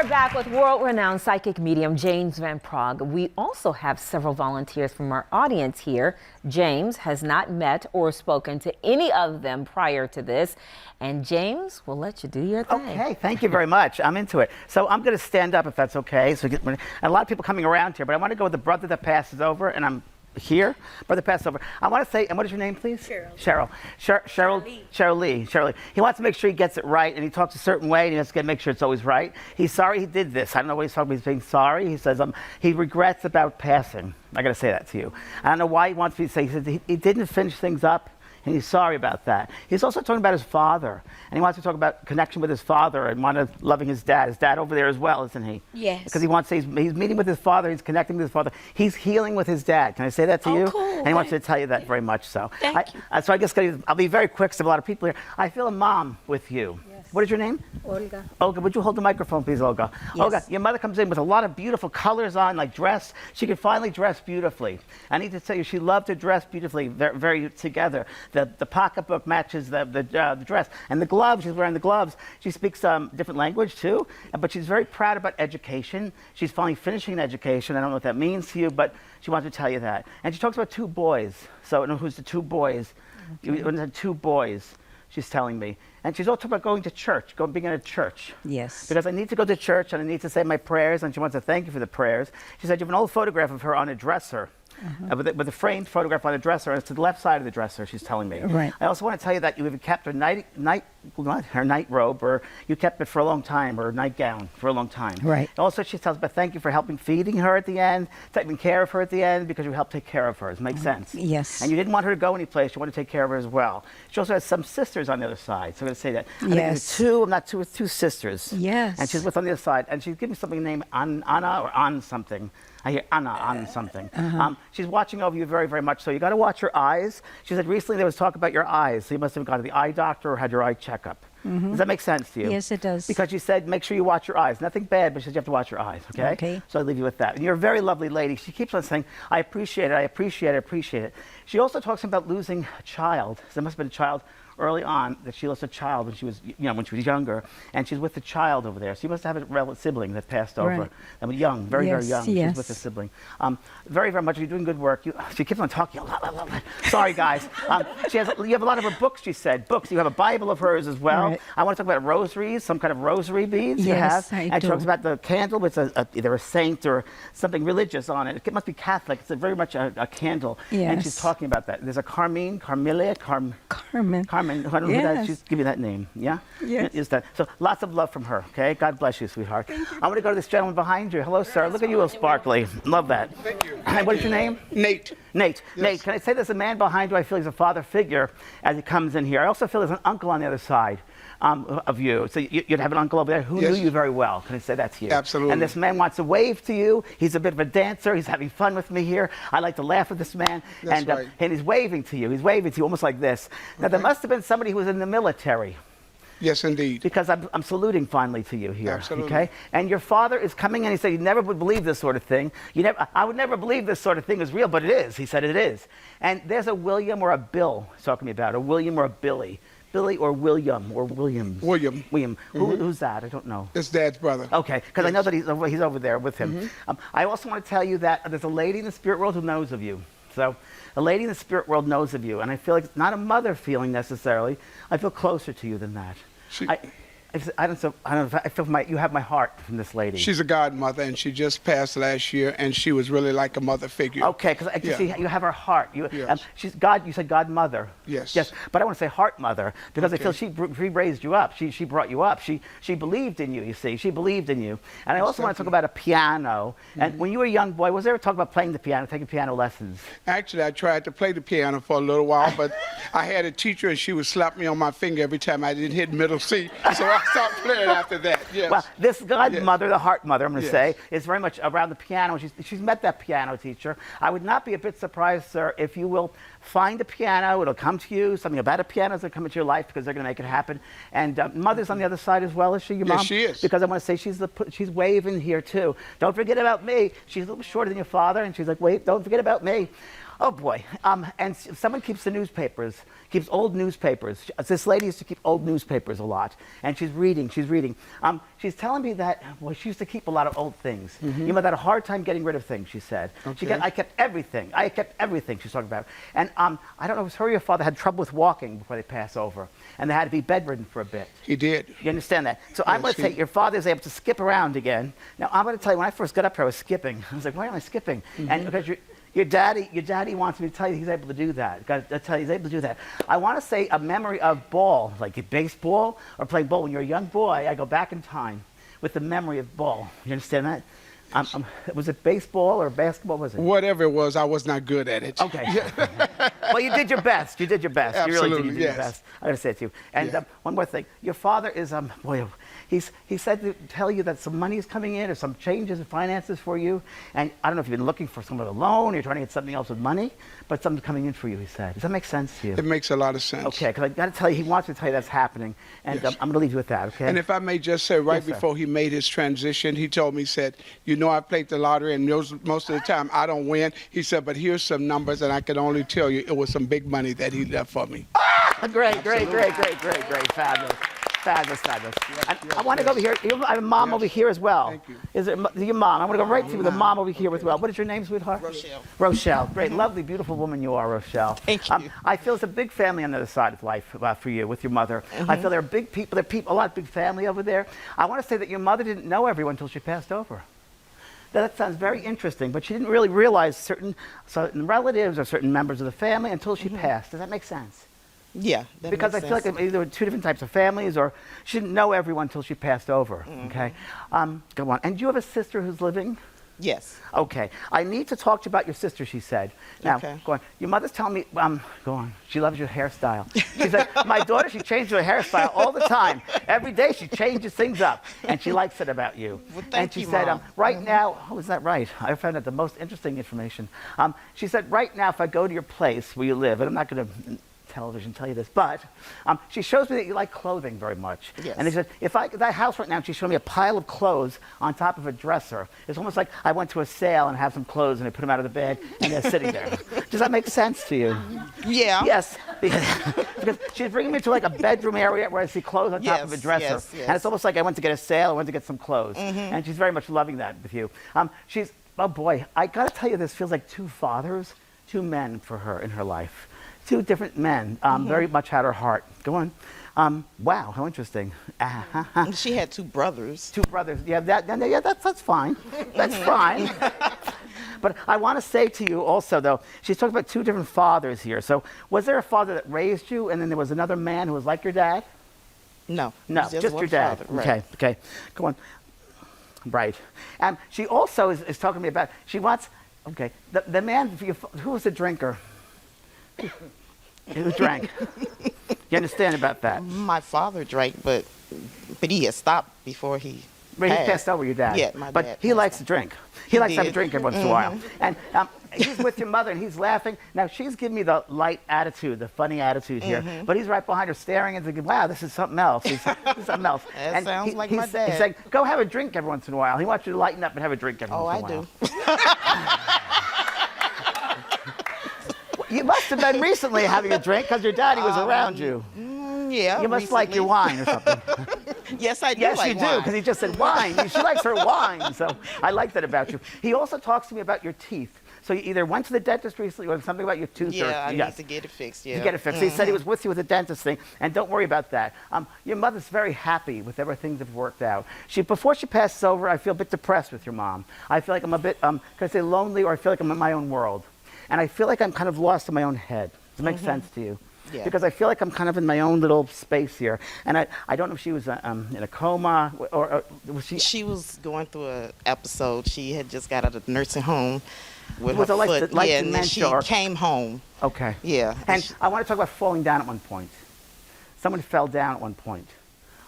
are back with world-renowned psychic medium James Van Praagh. We also have several volunteers from our audience here. James has not met or spoken to any of them prior to this. And James, we'll let you do your thing. Okay, thank you very much. I'm into it. So I'm going to stand up if that's okay. So and a lot of people coming around here, but I want to go with the brother that passes over, and I'm here. Brother passes over. I want to say, and what is your name, please? Cheryl. Cheryl Lee. He wants to make sure he gets it right, and he talks a certain way, and he has to make sure it's always right. He's sorry he did this. I don't know what he's talking about. He's being sorry. He says he regrets about passing. I got to say that to you. I don't know why he wants me to say. He says he didn't finish things up. And he's sorry about that. He's also talking about his father. And he wants to talk about connection with his father and loving his dad. His dad over there as well, isn't he? Yes. Because he wants to, he's meeting with his father, he's connecting with his father. He's healing with his dad. Can I say that to you? Cool. And he wants to tell you that very much so. Thank you. So I guess I'll be very quick, because there are a lot of people here. I feel a mom with you. Yes. What is your name? Olga. Olga, would you hold the microphone, please, Olga? Yes. Olga, your mother comes in with a lot of beautiful colors on, like dress. She can finally dress beautifully. I need to tell you, she loved to dress beautifully, very, very together. The pocketbook matches the dress. And the gloves, she's wearing the gloves. She speaks different language, too, but she's very proud about education. She's finally finishing education. I don't know what that means to you, but she wants to tell you that. And she talks about two boys. So, who's the two boys? Okay. You had two boys, she's telling me. And she's also talking about going to church, being in a church. Yes. Because I need to go to church and I need to say my prayers, and she wants to thank you for the prayers. She said you have an old photograph of her on a dresser. With a framed photograph on a dresser, and it's to the left side of the dresser, she's telling me. Right. I also want to tell you that you have kept her her night robe, or you kept it for a long time, or nightgown for a long time. Right. Also, she tells me thank you for feeding her at the end, taking care of her at the end, because you helped take care of her. Does it make sense? Yes. And you didn't want her to go anyplace. You wanted to take care of her as well. She also has some sisters on the other side, so I'm going to say that. I think there's two sisters. Yes. And she's with on the other side, and she's giving me something named Anna or An something. I hear Anna on something. She's watching over you very, very much, so you got to watch your eyes. She said recently there was talk about your eyes, so you must have gone to the eye doctor or had your eye checkup. Does that make sense to you? Yes, it does. Because she said make sure you watch your eyes. Nothing bad, but she said you have to watch your eyes, okay? Okay. So I leave you with that. And you're a very lovely lady. She keeps on saying, I appreciate it, I appreciate it, I appreciate it. She also talks about losing a child. So there must have been a child early on that she lost a child when she was, when she was younger, and she's with the child over there. So you must have a relative sibling that passed over. Right. I mean, young, very, very young. Yes. She's with a sibling. Very, very much. You're doing good work. She keeps on talking. Sorry, guys. You have a lot of her books, she said. Books. You have a Bible of hers as well. Right. I want to talk about rosaries, some kind of rosary beads you Yes, have. I And do. she talks about the candle with either a saint or something religious on it. It must be Catholic. It's very much a candle. Yes. And she's talking about that. There's a Carmen. I don't know who that is. She's give you that name, yeah? Yes. Is that so? Lots of love from her. Okay, God bless you, sweetheart. Thank you. I'm going to go to this gentleman behind you. Hello, sir. Look at you, all sparkly. Love that. Thank you. Hi, what is your name? Nate. Nate. Yes. Nate, can I say there's a man behind you? I feel he's a father figure as he comes in here. I also feel there's an uncle on the other side of you. So you'd have an uncle over there who knew you very well. Can I say that to you? Absolutely. And this man wants to wave to you. He's a bit of a dancer. He's having fun with me here. I like to laugh with this man. That's right. And he's waving to you. He's waving to you almost like this. Now, there must have been somebody who was in the military. Yes, indeed. Because I'm saluting finally to you here. Absolutely. Okay? And your father is coming in. He said you never would believe this sort of thing. I would never believe this sort of thing is real, but it is. He said it is. And there's a William or a Bill he's talking to me about, a William or a Billy. Billy or William or Williams? William. William. Who's that? I don't know. It's Dad's brother. Okay, because I know that he's over there with him. I also want to tell you that there's a lady in the spirit world who knows of you. So a lady in the spirit world knows of you, and I feel like it's not a mother feeling necessarily. I feel closer to you than that. I feel you have my heart from this lady. She's a godmother, and she just passed last year, and she was really like a mother figure. Okay, because I can see you have her heart. Yes. She's God. You said godmother. Yes. Yes, but I want to say heart mother because I feel she raised you up. She brought you up. She believed in you. You see, she believed in you. And I also want to talk about a piano. And when you were a young boy, was there ever talk about playing the piano, taking piano lessons? Actually, I tried to play the piano for a little while, but I had a teacher, and she would slap me on my finger every time I didn't hit middle C. So I stopped playing after that. Yes. Well, this godmother, the heart mother, I'm going to say, Yes. is very much around the piano. She's met that piano teacher. I would not be a bit surprised, sir, if you will find a piano. It'll come to you. Something about a piano is going to come into your life because they're going to make it happen. And mother's on the other side as well, is she, your mom? Yes, she is. Because I want to say she's waving here, too. Don't forget about me. She's a little shorter than your father, and she's like, wait, don't forget about me. Oh boy. Someone keeps the newspapers, keeps old newspapers. This lady used to keep old newspapers a lot, and she's reading. She's telling me that, well, she used to keep a lot of old things. You had a hard time getting rid of things, she said. Okay. I kept everything. She's talking about. And I don't know if her or your father had trouble with walking before they pass over, and they had to be bedridden for a bit. He did. You understand that? So I'm going to say your father is able to skip around again. Now I'm going to tell you, when I first got up here, I was skipping. I was like, why am I skipping? And because your daddy wants me to tell you he's able to do that. I tell you, he's able to do that. I want to say a memory of ball, like baseball or playing ball. When you're a young boy, I go back in time with the memory of ball. You understand that? Was it baseball or basketball? Was it? Whatever it was, I was not good at it. Okay. Well, you did your best. You did your best. Absolutely, you really did. You did your best. I gotta say it to you. And one more thing. Your father is boy. He said to tell you that some money is coming in or some changes in finances for you. And I don't know if you've been looking for some of a loan or you're trying to get something else with money, but something's coming in for you, he said. Does that make sense to you? It makes a lot of sense. Okay, because I got to tell you, he wants me to tell you that's happening. And Yes. I'm going to leave you with that, okay? And if I may just say, right Yes, sir. before he made his transition, he told me, he said, you know, I played the lottery and most of the time I don't win. He said, but here's some numbers and I can only tell you it was some big money that he left for me. Great. Fabulous. And I want to go over here. I have a mom over here as well. Thank you. Is it your mom? I want to go right to the mom over here as well. What is your name, sweetheart? Rochelle. Great, lovely, beautiful woman you are, Rochelle. Thank you. I feel it's a big family on the other side of life for you, with your mother. I feel there are big people, a lot of big family over there. I want to say that your mother didn't know everyone until she passed over. That sounds very interesting, but she didn't really realize certain relatives or certain members of the family until she passed. Does that make sense? Yeah. Because I feel like there were two different types of families, or she didn't know everyone until she passed over. Okay, go on. And do you have a sister who's living? Yes. Okay, I need to talk to you about your sister, she said. Now, Okay. go on. Your mother's telling me, go on. She loves your hairstyle. She said, my daughter, she changes her hairstyle all the time. Every day she changes things up, and she likes it about you. Well, and thank she you, said, Mom. right now, oh, is that right? I found out the most interesting information. She said, right now, if I go to your place where you live, and I'm not going to television tell you this, but she shows me that you like clothing very much. Yes. And they said, that house right now, she's showing me a pile of clothes on top of a dresser. It's almost like I went to a sale and have some clothes and I put them out of the bed and they're sitting there. Does that make sense to you? Yeah. Yes. Because she's bringing me to like a bedroom area where I see clothes on top of a dresser. Yes. And it's almost like I went to get a sale, I went to get some clothes. And she's very much loving that with you. Oh boy, I got to tell you, this feels like two fathers, two men for her in her life. Two different men, very much had her heart. Go on. Wow, how interesting. She had two brothers. Two brothers. Yeah, that's fine. That's fine. But I want to say to you also, though, she's talking about two different fathers here. So was there a father that raised you, and then there was another man who was like your dad? No. No, just your dad. Father, right. Okay. Go on. Right. She also is talking to me about, she wants, the man, who was the drinker? Who drank? You understand about that? My father drank, but he had stopped before he He passed over, your dad. Yeah, my dad. But he likes to drink. He likes to have a did. drink every once in a while. And he's with your mother and he's laughing. Now she's giving me the light attitude, the funny attitude here. But he's right behind her staring and thinking, wow, this is something else. This is something else. That sounds like my dad. He's saying, go have a drink every once in a while. He wants you to lighten up and have a drink every once in a while. I do. You must have been recently having a drink because your daddy was around you. Yeah. You must like your wine or something. Yes, I do. Yes, like you do, because he just said wine. She likes her wine, so I like that about you. He also talks to me about your teeth. So you either went to the dentist recently or something about your tooth. Yeah, I need to get it fixed, yeah. To get it fixed. He said he was with you with the dentist thing, and don't worry about that. Your mother's very happy with everything that have worked out. Before she passes over, I feel a bit depressed with your mom. I feel like I'm a bit, can I say lonely, or I feel like I'm in my own world. And I feel like I'm kind of lost in my own head. Does it make sense to you? Yeah. Because I feel like I'm kind of in my own little space here. And I don't know if she was in a coma or was she? She was going through an episode. She had just got out of the nursing home with Was her it like foot. like yeah, and then dementia she or- came home. Okay. Yeah. And I want to talk about falling down at one point. Someone fell down at one point.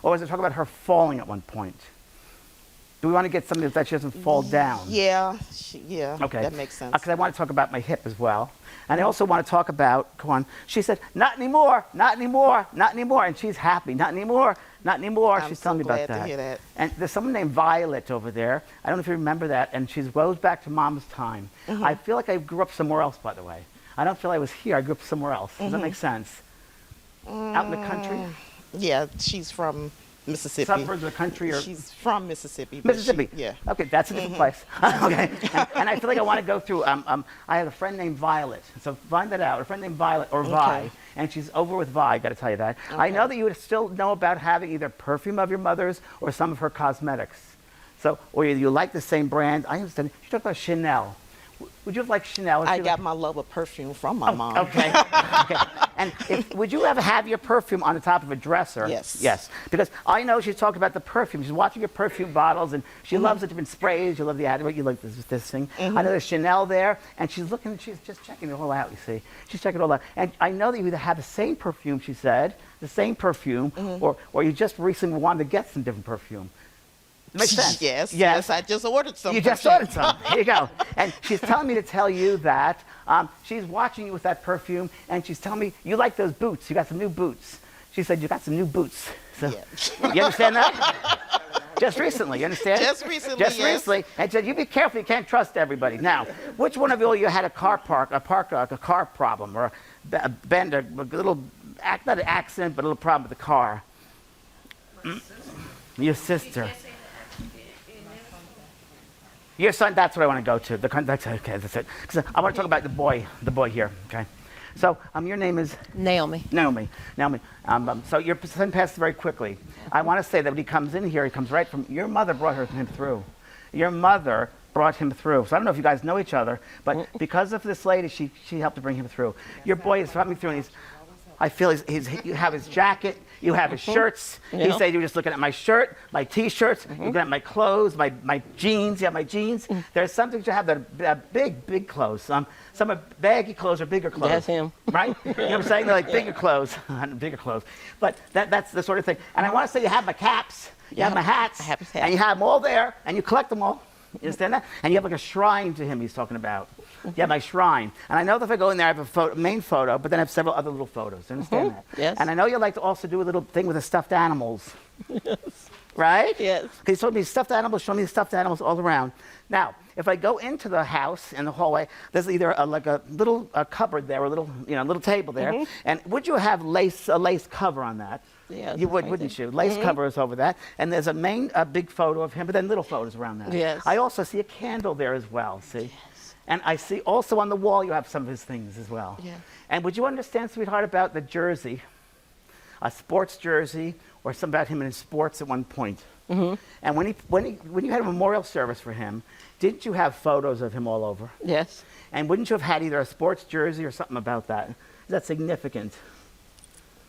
Or was it talk about her falling at one point? Do we want to get something that she doesn't fall down? Yeah. Okay. That makes sense. Because I want to talk about my hip as well. And I also want to talk about, go on, she said, not anymore, not anymore, not anymore. And she's happy, not anymore, not anymore. I'm She's so telling me about glad that. to hear that. And there's someone named Violet over there. I don't know if you remember that. And she goes back to Mom's time. I feel like I grew up somewhere else, by the way. I don't feel I was here. I grew up somewhere else. Does that make sense? Out in the country? Yeah, she's from Mississippi. Suburbs of the country? Or She's from Mississippi. but Mississippi? yeah. Okay, that's a different place. Okay. And I feel like I want to go through, I have a friend named Violet. So find that out. A friend named Violet, or Vi. And she's over with Vi, got to tell you that. I know that you would still know about having either perfume of your mother's or some of her cosmetics. So, or you like the same brand. I understand. You talked about Chanel. Would you have liked Chanel? I got my love of perfume from my mom. Okay. Okay. And would you ever have your perfume on the top of a dresser? Yes. Yes. Because I know she's talking about the perfume. She's watching your perfume bottles, and she loves the different sprays. You love the Advent. You like this thing. I know there's Chanel there, and she's looking. She's just checking it all out. You see, she's checking it all out. And I know that you either have the same perfume. She said the same perfume, or you just recently wanted to get some different perfume. Makes sense. Yes, I just ordered some. You just ordered some. Here you go. And she's telling me to tell you that she's watching you with that perfume, and she's telling me you like those boots. You got some new boots. She said you got some new boots. So, you understand that? Just recently, you understand? Just recently, Just yes. recently. And she said, you be careful, you can't trust everybody. Now, which one of you had a car problem, or a bend, a little, not an accident, but a little problem with the car? Your sister. Your son, that's what I want to go to. That's okay, that's it. 'Cause I want to talk about the boy here, okay? So, your name is? Naomi. Naomi. So your son passed very quickly. I want to say that when he comes in here, he comes right from, your mother brought him through. Your mother brought him through. So I don't know if you guys know each other, but because of this lady, she helped to bring him through. Your boy is coming through, and I feel you have his jacket, you have his shirts. He said you were just looking at my shirt, my T-shirts, looking at my clothes, my jeans. You have my jeans. There's some things you have that are big clothes. Some are baggy clothes or bigger clothes. That's him. Right? You know what I'm saying? They're like bigger clothes. Bigger clothes. But that's the sort of thing. And I want to say you have my caps, you have my hats, I have his hat. and you have them all there, and you collect them all. You understand that? And you have like a shrine to him he's talking about. You have my shrine. And I know that if I go in there, I have a main photo, but then I have several other little photos. You understand that? Yes. And I know you like to also do a little thing with the stuffed animals. Yes. Right? Yes. He showed me stuffed animals, showed me the stuffed animals all around. Now, if I go into the house in the hallway, there's either like a little cupboard there, or a little table there. And would you have a lace cover on that? Yes, You would, I wouldn't think. you? Lace cover is over that. And there's a big photo of him, but then little photos around that. Yes. I also see a candle there as well, see? Yes. And I see also on the wall you have some of his things as well. Yeah. And would you understand, sweetheart, about the jersey, a sports jersey, or something about him in his sports at one point? And when you had a memorial service for him, didn't you have photos of him all over? Yes. And wouldn't you have had either a sports jersey or something about that? Is that significant?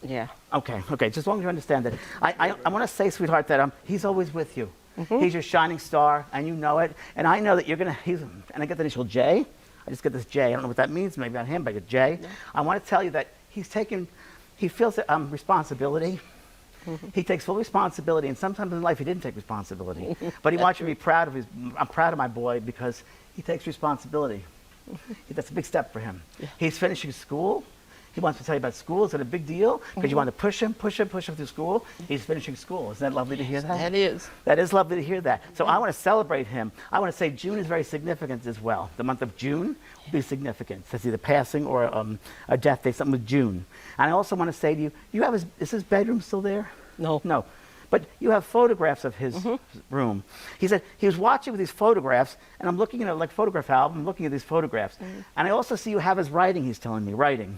Yeah. Okay, just as long as you understand that. I want to say, sweetheart, that he's always with you. He's your shining star, and you know it. And I know that you're going to, and I get the initial J. I just get this J. I don't know what that means, maybe not him, but I get J. Yeah. I want to tell you that he feels responsibility. He takes full responsibility, and sometimes in life he didn't take responsibility. But he wants you to be proud of I'm proud of my boy because he takes responsibility. That's a big step for him. Yeah. He's finishing school. He wants to tell you about school. Is it a big deal? Because you want to push him through school. He's finishing school. Isn't that lovely to hear that? That is. That is lovely to hear that. So I want to celebrate him. I want to say June is very significant as well. The month of June will be significant. It's either passing or a death day, something with June. And I also want to say to you, is his bedroom still there? No. No. But you have photographs of his room. He said he was watching with these photographs, and I'm looking at a photograph album, looking at these photographs. And I also see you have his writing, he's telling me, writing.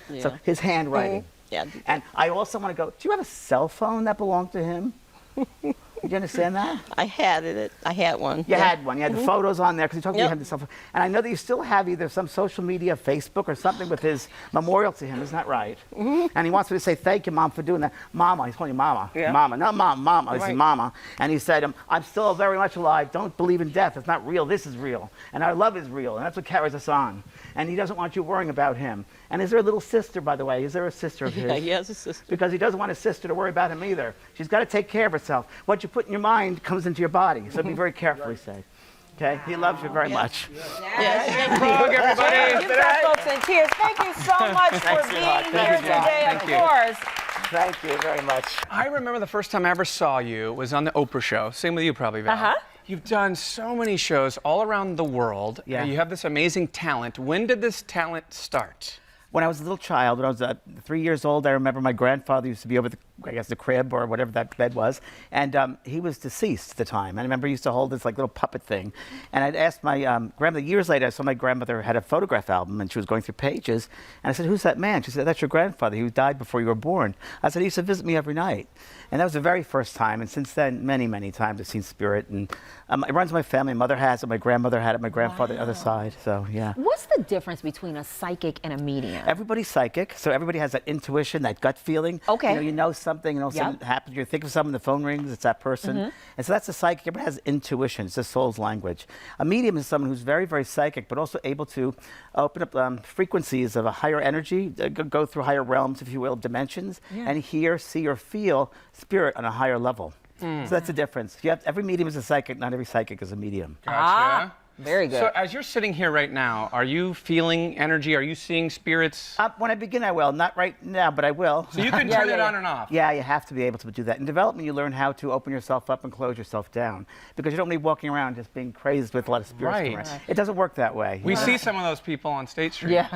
Yeah. So his handwriting. Yeah. And I also want to go, do you have a cell phone that belonged to him? Did you understand that? I had one. You had one. You had the photos on there because you talked about you had the cell phone. And I know that you still have either some social media, Facebook, or something with his memorial to him. Isn't that right? And he wants me to say thank you, Mom, for doing that. Mama, he's calling you Mama. Yeah. Mama, not Mom, Mama. This Right. is Mama. And he said, I'm still very much alive. Don't believe in death. It's not real. This is real. And our love is real. And that's what carries us on. And he doesn't want you worrying about him. And is there a little sister, by the way? Is there a sister of his? Yeah, he has a sister. Because he doesn't want his sister to worry about him either. She's got to take care of herself. What you put in your mind comes into your body. So be very careful, he said. Okay? He loves you very much. Yes. Look, everybody. You've got folks in tears. Thank you so much for Thanks, sweetheart. being here today, of Thank you. course. Thank you very much. I remember the first time I ever saw you was on the Oprah show. Same with you, probably, Val. You've done so many shows all around the world. Yeah. You have this amazing talent. When did this talent start? When I was a little child, when I was 3 years old, I remember my grandfather used to be over the crib or whatever that bed was, and he was deceased at the time. And I remember he used to hold this like little puppet thing, and I'd asked my grandmother, years later, I saw my grandmother had a photograph album, and she was going through pages, and I said, "Who's that man?" She said, "That's your grandfather. He died before you were born." I said, "He used to visit me every night." And that was the very first time, and since then, many, many times I've seen spirit, and it runs in my family. My mother has it, my grandmother had it, my grandfather on the other side, so yeah. What's the difference between a psychic and a medium? Everybody's psychic, so everybody has that intuition, that gut feeling. Okay. You know something, and something happens. You think of someone, the phone rings, it's that person. And so that's a psychic. Everybody has intuition. It's the soul's language. A medium is someone who's very, very psychic, but also able to open up frequencies of a higher energy, go through higher realms, if you will, dimensions, and hear, see, or feel spirit on a higher level. So that's the difference. Every medium is a psychic. Not every psychic is a medium. Gotcha. Very good. So as you're sitting here right now, are you feeling energy? Are you seeing spirits? When I begin, I will. Not right now, but I will. So you can turn it on and off. Yeah, you have to be able to do that. In development, you learn how to open yourself up and close yourself down, because you don't be walking around just being crazed with a lot of spirits. Right. It doesn't work that way. We see some of those people on State Street. Yeah.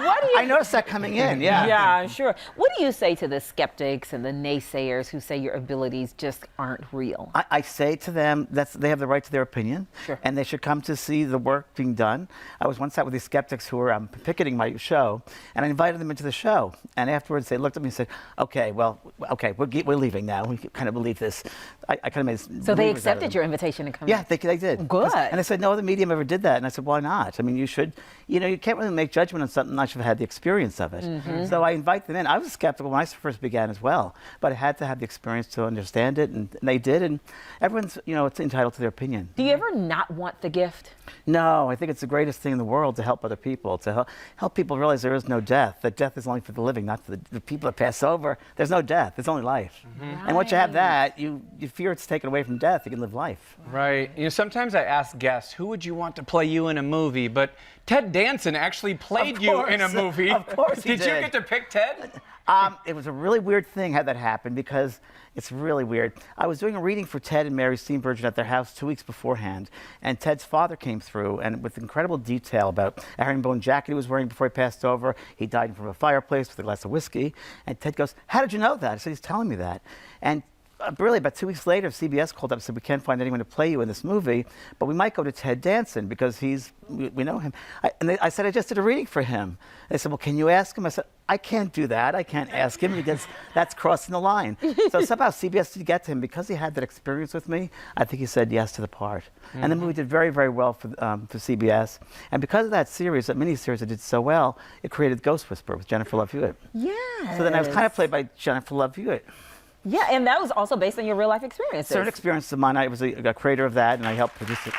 What do you? I noticed that coming in. Yeah. Yeah, sure. What do you say to the skeptics and the naysayers who say your abilities just aren't real? I say to them that they have the right to their opinion, and they should come to see the work being done. I was once out with these skeptics who were picketing my show, and I invited them into the show. And afterwards, they looked at me and said, "Okay, we're leaving now. We kind of believe this." I kind of made So they believers out of accepted them. your invitation to come. Yeah, they did. Good. And I said, no other medium ever did that. And I said, why not? I mean, you should, you can't really make judgment on something unless you've had the experience of it. So I invite them in. I was skeptical when I first began as well, but I had to have the experience to understand it, and they did. And everyone's, it's entitled to their opinion. Do you ever not want the gift? No, I think it's the greatest thing in the world to help other people, to help people realize there is no death, that death is only for the living, not for the people that pass over. There's no death, it's only life. And once you have that, you fear it's taken away from death, you can live life. Right. Sometimes I ask guests, who would you want to play you in a movie? But Ted Danson actually played you in a movie. Of course he did. did. You get to pick Ted? It was a really weird thing how that happened, because it's really weird. I was doing a reading for Ted and Mary Steenburgen at their house 2 weeks beforehand, and Ted's father came through, and with incredible detail about a herringbone jacket he was wearing before he passed over. He died in front of a fireplace with a glass of whiskey. And Ted goes, "How did you know that?" I said, "He's telling me that." And really, about 2 weeks later, CBS called up and said, "We can't find anyone to play you in this movie, but we might go to Ted Danson because we know him." I said, "I just did a reading for him." They said, "Well, can you ask him?" I said, "I can't do that. I can't ask him because that's crossing the line." So somehow CBS did get to him because he had that experience with me. I think he said yes to the part. And the movie did very, very well for CBS. And because of that series, that miniseries that did so well, it created Ghost Whisperer with Jennifer Love Hewitt. Yeah. So then I was kind of played by Jennifer Love Hewitt. Yeah, and that was also based on your real life experiences. Certain experiences of mine, I was a creator of that, and I helped produce it.